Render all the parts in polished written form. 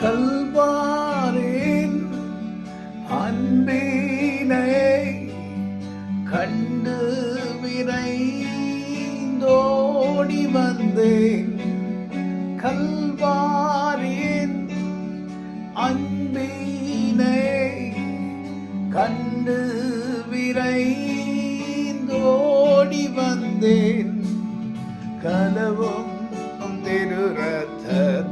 கல்வாரின் அன்பினை கண்டு விரைந்தோடி வந்தேன். கல்வாரின் அன்பினை கண்டு விரைந்தோடி வந்தேன். கலவும் திருரத்தாலே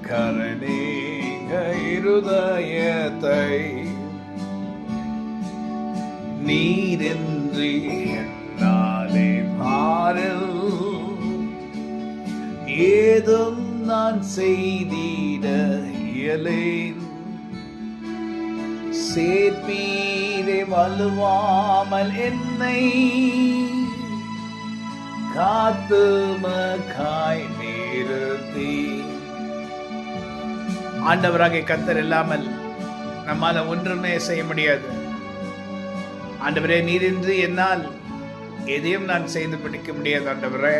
கரணீக இருதயத்தை நீரின்றி என்னாலே பாரில் ஏதும் நான் செய்திட இயலேன். சேர்ப்பீரே வலுவாமல் என்னை காத்துமக்காய் நிறுத்தி. ஆண்டவராகிய கர்த்தர் இல்லாமல் நம்மால ஒன்றுமே செய்ய முடியாது. ஆண்டவரே, நீரின்றி என்னால் எதையும் நான் செய்து முடிக்க முடியாது. ஆண்டவரே,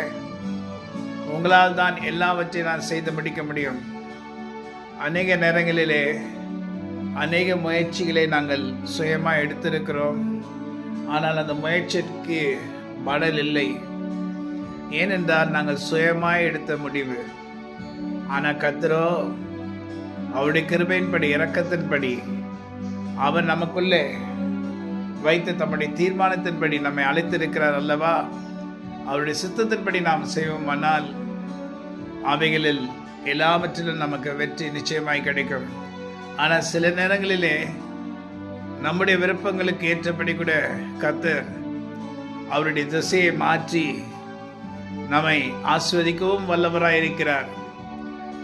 உங்களால் தான் எல்லாவற்றையும் நான் செய்து முடிக்க முடியும். அநேக நேரங்களிலே அநேக முயற்சிகளை நாங்கள் சுயமாக எடுத்திருக்கிறோம். ஆனால் அந்த முயற்சிக்கு பலன் இல்லை. ஏனென்றால் நாங்கள் சுயமாய் எடுத்த முடிவு. ஆனால் கர்த்தரோ அவருடைய கிருபையின்படி, இரக்கத்தின்படி அவர் நமக்குள்ளே வைத்த தம்முடைய தீர்மானத்தின்படி நம்மை அழைத்திருக்கிறார் அல்லவா? அவருடைய சித்தத்தின்படி நாம் செய்வோமானால் அவைகளில் எல்லாவற்றிலும் நமக்கு வெற்றி நிச்சயமாய் கிடைக்கும். ஆனால் சில நேரங்களிலே நம்முடைய விருப்பங்களுக்கு ஏற்றபடி கூட கர்த்தர் அவருடைய திசையை மாற்றி நம்மை ஆஸ்வதிக்கவும் வல்லவராயிருக்கிறார்.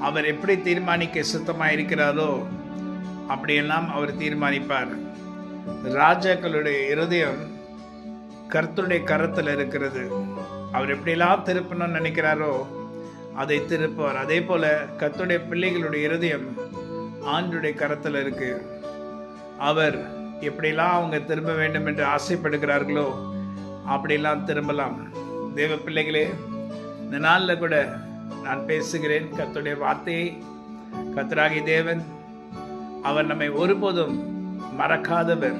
அவர் எப்படி தீர்மானிக்க சுத்தமாயிருக்கிறாரோ அப்படியெல்லாம் அவர் தீர்மானிப்பார். ராஜாக்களுடைய இருதயம் கர்த்தருடைய கரத்தில் இருக்கிறது. அவர் எப்படியெல்லாம் திருப்பணும்னு நினைக்கிறாரோ அதை திருப்புவார். அதே போல கர்த்தருடைய பிள்ளைகளுடைய இருதயம் ஆண்டவருடைய கரத்தில் இருக்கு. அவர் எப்படியெல்லாம் அவங்க திரும்ப வேண்டும் என்று ஆசைப்படுகிறார்களோ அப்படியெல்லாம் திரும்பலாம். தேவ பிள்ளைகளே, இந்த நாளில் கூட நான் பேசுகிறேன் கர்த்தருடைய வார்த்தையை. கர்த்தராகிய தேவன் அவர் நம்மை ஒருபோதும் மறக்காதவர்,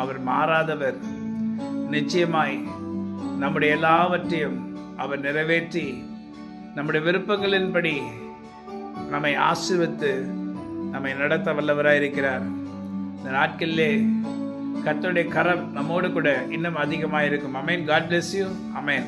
அவர் மாறாதவர். நிச்சயமாய் நம்முடைய எல்லாவற்றையும் அவர் நிறைவேற்றி நம்முடைய விருப்பங்களின்படி நம்மை ஆசீர்வதித்து நம்மை நடத்த வல்லவராயிருக்கிறார். இந்த நாட்களிலே கர்த்தருடைய கரம் நம்மோடு கூட இன்னும் அதிகமாக இருக்கும். அமேன். God bless you. அமேன்.